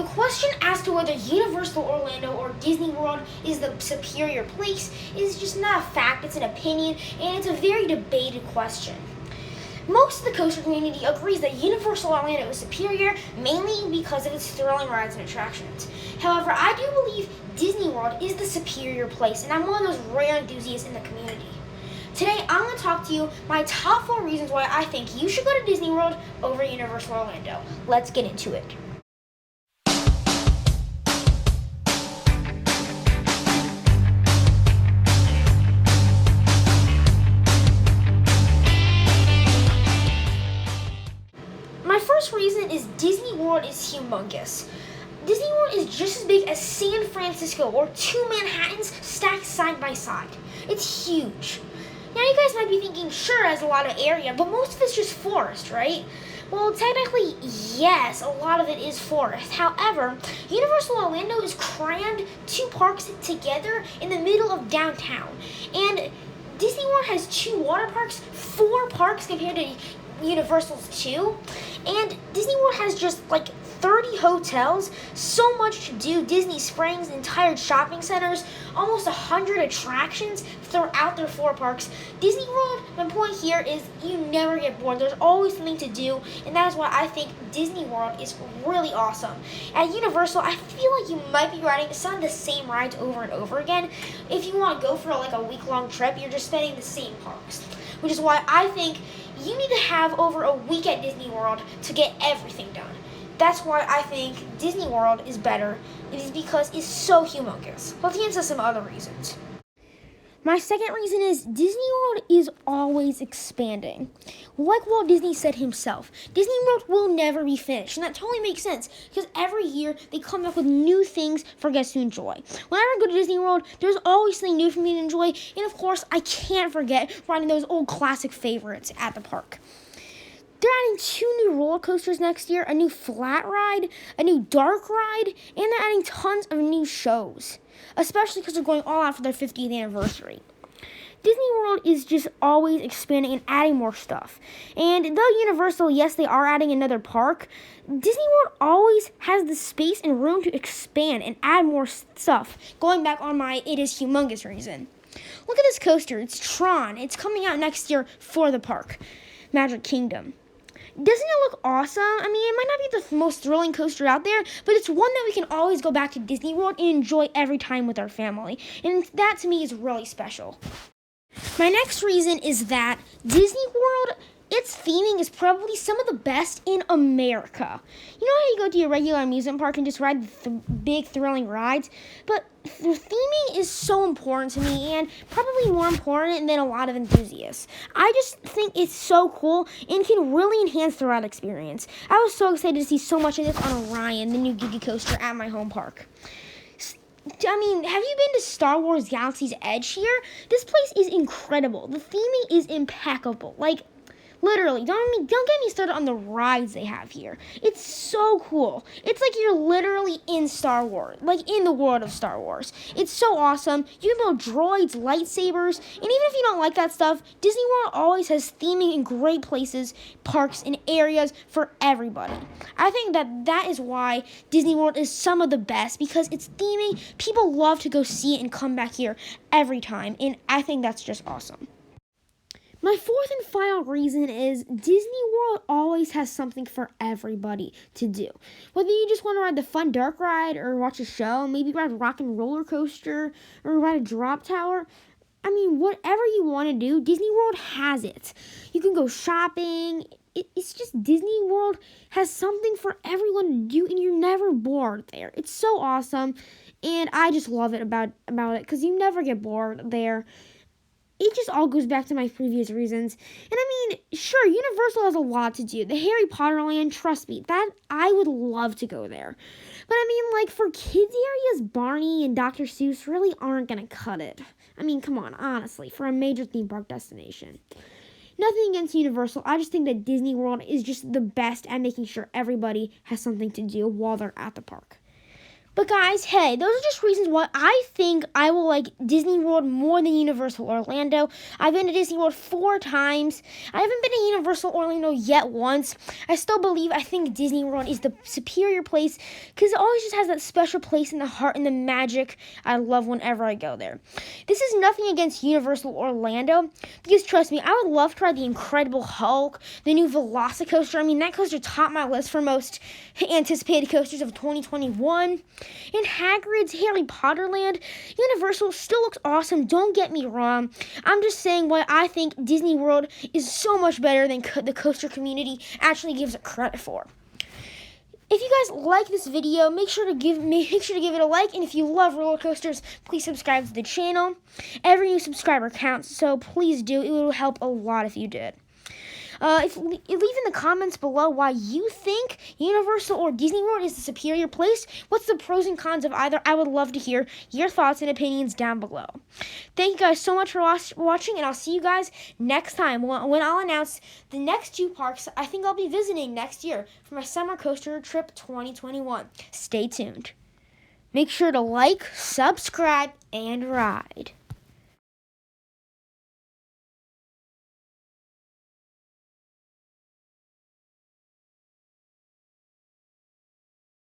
The question as to whether Universal Orlando or Disney World is the superior place is just not a fact, it's an opinion, and it's a very debated question. Most of the coaster community agrees that Universal Orlando is superior, mainly because of its thrilling rides and attractions. However, I do believe Disney World is the superior place, and I'm one of those rare enthusiasts in the community. Today, I'm going to talk to you my top 4 reasons why I think you should go to Disney World over Universal Orlando. Let's get into it. My first reason is Disney World is humongous. Disney World is just as big as San Francisco or 2 Manhattans stacked side by side. It's huge. Now you guys might be thinking, sure, it has a lot of area, but most of it's just forest, right? Well, technically, yes, a lot of it is forest. However, Universal Orlando is crammed 2 parks together in the middle of downtown. And Disney World has 2 water parks, 4 parks compared to Universal's 2. And Disney World has just like 30 hotels, so much to do, Disney Springs, entire shopping centers, almost 100 attractions throughout their 4 parks. Disney World, my point here is you never get bored. There's always something to do, and that is why I think Disney World is really awesome. At Universal, I feel like you might be riding some of the same rides over and over again. If you want to go for like a week-long trip, you're just spending the same parks, which is why I think you need to have over a week at Disney World to get everything done. That's why I think Disney World is better. It is because it's so humongous. Let's get into some other reasons. My second reason is Disney World is always expanding. Like Walt Disney said himself, Disney World will never be finished. And that totally makes sense because every year they come up with new things for guests to enjoy. Whenever I go to Disney World, there's always something new for me to enjoy. And of course, I can't forget riding those old classic favorites at the park. They're adding 2 new roller coasters next year, a new flat ride, a new dark ride, and they're adding tons of new shows, especially because they're going all out for their 50th anniversary. Disney World is just always expanding and adding more stuff. And though Universal, yes, they are adding another park, Disney World always has the space and room to expand and add more stuff, going back on my it is humongous reason. Look at this coaster. It's Tron. It's coming out next year for the park, Magic Kingdom. Doesn't it look awesome? I mean, it might not be the most thrilling coaster out there, but it's one that we can always go back to Disney World and enjoy every time with our family. And that, to me, is really special. My next reason is that Disney World, its theming is probably some of the best in America. You know how you go to your regular amusement park and just ride the big thrilling rides? But the theming is so important to me and probably more important than a lot of enthusiasts. I just think it's so cool and can really enhance the ride experience. I was so excited to see so much of this on Orion, the new Giga Coaster at my home park. I mean, have you been to Star Wars Galaxy's Edge here? This place is incredible. The theming is impeccable. Like, literally, don't get me started on the rides they have here. It's so cool. It's like you're literally in Star Wars, like in the world of Star Wars. It's so awesome. You can build droids, lightsabers, and even if you don't like that stuff, Disney World always has theming in great places, parks, and areas for everybody. I think that is why Disney World is some of the best, because it's theming. People love to go see it and come back here every time, and I think that's just awesome. My fourth and final reason is Disney World always has something for everybody to do. Whether you just want to ride the fun dark ride or watch a show, maybe ride a rock and roller coaster or ride a drop tower. I mean, whatever you want to do, Disney World has it. You can go shopping. It's just Disney World has something for everyone to do, and you're never bored there. It's so awesome, and I just love it about it because you never get bored there. It just all goes back to my previous reasons. And I mean, sure, Universal has a lot to do. The Harry Potter land, trust me, that I would love to go there. But I mean, like, for kids areas, Barney and Dr. Seuss really aren't going to cut it. I mean, come on, honestly, for a major theme park destination. Nothing against Universal. I just think that Disney World is just the best at making sure everybody has something to do while they're at the park. But guys, hey, those are just reasons why I think I will like Disney World more than Universal Orlando. I've been to Disney World 4 times. I haven't been to Universal Orlando yet once. I think Disney World is the superior place because it always just has that special place in the heart and the magic I love whenever I go there. This is nothing against Universal Orlando because trust me, I would love to try the Incredible Hulk, the new Velocicoaster. I mean, that coaster topped my list for most anticipated coasters of 2021. In Hagrid's Harry Potter Land, Universal still looks awesome, don't get me wrong. I'm just saying why I think Disney World is so much better than the coaster community actually gives it credit for. If you guys like this video, make sure to give it a like, and if you love roller coasters, please subscribe to the channel. Every new subscriber counts, so please do. It will help a lot if you did. Leave in the comments below why you think Universal or Disney World is the superior place. What's the pros and cons of either? I would love to hear your thoughts and opinions down below. Thank you guys so much for watching, and I'll see you guys next time when I'll announce the next 2 parks I think I'll be visiting next year for my summer coaster trip 2021. Stay tuned. Make sure to like, subscribe, and ride.